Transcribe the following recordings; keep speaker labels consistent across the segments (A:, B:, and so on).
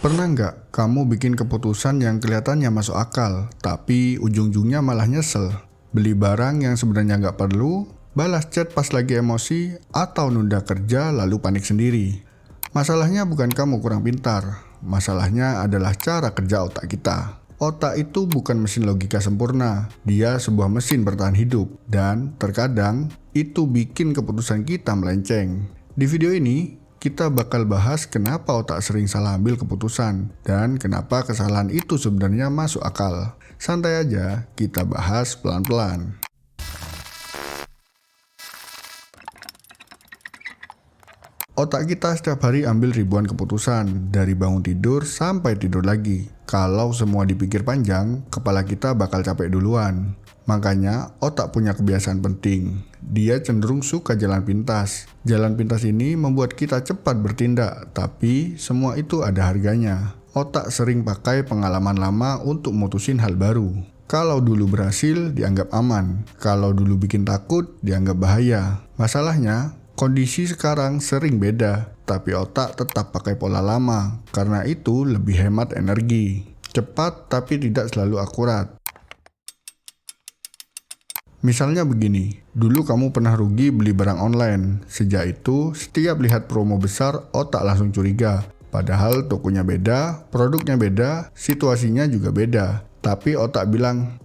A: Pernah nggak kamu bikin keputusan yang kelihatannya masuk akal, tapi ujung-ujungnya malah nyesel? Beli barang yang sebenarnya nggak perlu, balas chat pas lagi emosi, atau nunda kerja lalu panik sendiri. Masalahnya bukan kamu kurang pintar, masalahnya adalah cara kerja otak kita. Otak itu bukan mesin logika sempurna, dia sebuah mesin bertahan hidup, dan terkadang itu bikin keputusan kita melenceng. Di video ini, kita bakal bahas kenapa otak sering salah ambil keputusan dan kenapa kesalahan itu sebenarnya masuk akal. Santai aja, kita bahas pelan-pelan. Otak kita setiap hari ambil ribuan keputusan, dari bangun tidur sampai tidur lagi. Kalau semua dipikir panjang, kepala kita bakal capek duluan. Makanya, otak punya kebiasaan penting. Dia cenderung suka jalan pintas. Jalan pintas ini membuat kita cepat bertindak, tapi semua itu ada harganya. Otak sering pakai pengalaman lama untuk mutusin hal baru. Kalau dulu berhasil, dianggap aman. Kalau dulu bikin takut, dianggap bahaya. Masalahnya, kondisi sekarang sering beda, tapi otak tetap pakai pola lama. Karena itu lebih hemat energi. Cepat tapi tidak selalu akurat. Misalnya begini, dulu kamu pernah rugi beli barang online. Sejak itu, setiap lihat promo besar, otak langsung curiga. Padahal tokonya beda, produknya beda, situasinya juga beda. Tapi otak bilang,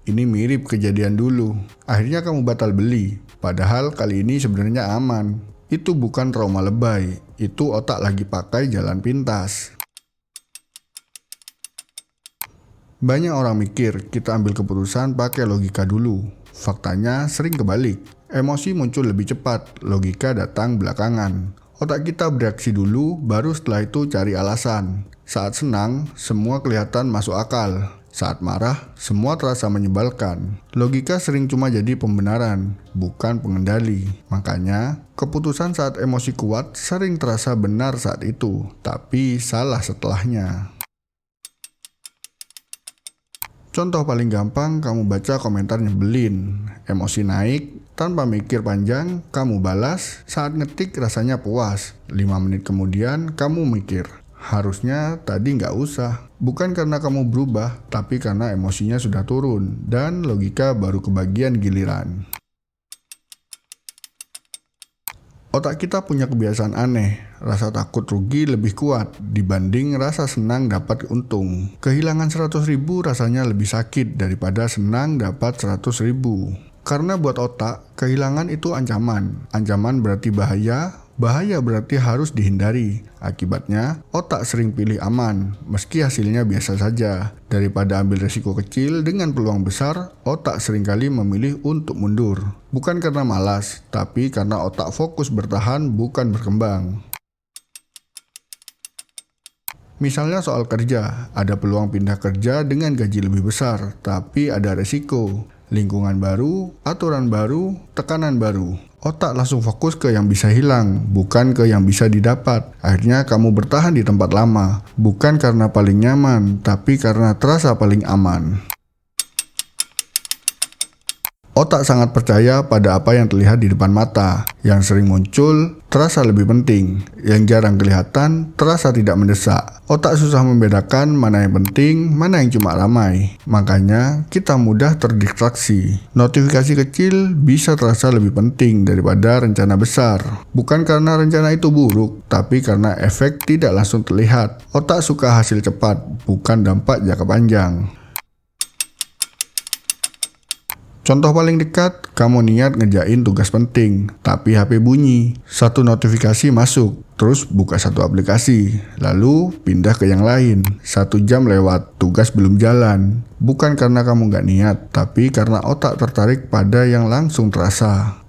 A: ini mirip kejadian dulu. Akhirnya kamu batal beli. Padahal kali ini sebenarnya aman. Itu bukan trauma lebay, itu otak lagi pakai jalan pintas. Banyak orang mikir kita ambil keputusan pakai logika dulu. Faktanya sering kebalik. Emosi muncul lebih cepat, logika datang belakangan. Otak kita bereaksi dulu, baru setelah itu cari alasan. Saat senang, semua kelihatan masuk akal. Saat marah, semua terasa menyebalkan. Logika sering cuma jadi pembenaran, bukan pengendali. Makanya, keputusan saat emosi kuat sering terasa benar saat itu, tapi salah setelahnya. Contoh paling gampang, kamu baca komentar nyebelin, emosi naik, tanpa mikir panjang, kamu balas, saat ngetik rasanya puas. 5 menit kemudian, kamu mikir, harusnya tadi nggak usah. Bukan karena kamu berubah, tapi karena emosinya sudah turun, dan logika baru kebagian giliran. Otak kita punya kebiasaan aneh, rasa takut rugi lebih kuat dibanding rasa senang dapat untung. Kehilangan 100.000 rasanya lebih sakit daripada senang dapat 100.000. Karena buat otak, kehilangan itu ancaman. Ancaman berarti bahaya, bahaya berarti harus dihindari. Akibatnya, otak sering pilih aman, meski hasilnya biasa saja. Daripada ambil resiko kecil dengan peluang besar, otak seringkali memilih untuk mundur. Bukan karena malas, tapi karena otak fokus bertahan bukan berkembang. Misalnya soal kerja, ada peluang pindah kerja dengan gaji lebih besar, tapi ada resiko. Lingkungan baru, aturan baru, tekanan baru. Otak langsung fokus ke yang bisa hilang, bukan ke yang bisa didapat. Akhirnya kamu bertahan di tempat lama, bukan karena paling nyaman, tapi karena terasa paling aman. Otak sangat percaya pada apa yang terlihat di depan mata. Yang sering muncul terasa lebih penting, yang jarang kelihatan terasa tidak mendesak. Otak susah membedakan mana yang penting, mana yang cuma ramai. Makanya kita mudah terdistraksi. Notifikasi kecil bisa terasa lebih penting daripada rencana besar. Bukan karena rencana itu buruk, tapi karena efek tidak langsung terlihat. Otak suka hasil cepat, bukan dampak jangka panjang. Contoh paling dekat, kamu niat ngerjain tugas penting, tapi HP bunyi. Satu notifikasi masuk, terus buka satu aplikasi, lalu pindah ke yang lain. 1 jam lewat, tugas belum jalan. Bukan karena kamu nggak niat, tapi karena otak tertarik pada yang langsung terasa.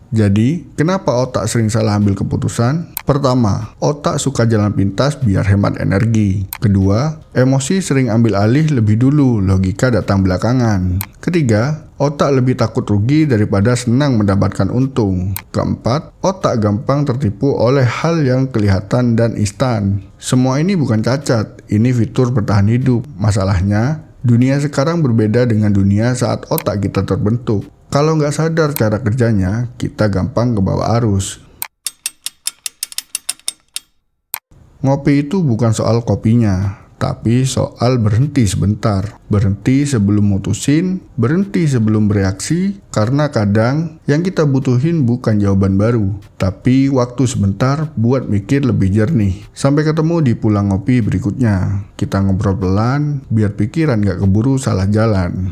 A: Jadi, kenapa otak sering salah ambil keputusan? Pertama, otak suka jalan pintas biar hemat energi. Kedua, emosi sering ambil alih lebih dulu, logika datang belakangan. Ketiga, otak lebih takut rugi daripada senang mendapatkan untung. Keempat, otak gampang tertipu oleh hal yang kelihatan dan instan. Semua ini bukan cacat, ini fitur bertahan hidup. Masalahnya, dunia sekarang berbeda dengan dunia saat otak kita terbentuk. Kalau nggak sadar cara kerjanya, kita gampang kebawa arus. Ngopi itu bukan soal kopinya, tapi soal berhenti sebentar. Berhenti sebelum mutusin, berhenti sebelum bereaksi, karena kadang yang kita butuhin bukan jawaban baru, tapi waktu sebentar buat mikir lebih jernih. Sampai ketemu di pulang ngopi berikutnya. Kita ngobrol pelan, biar pikiran gak keburu salah jalan.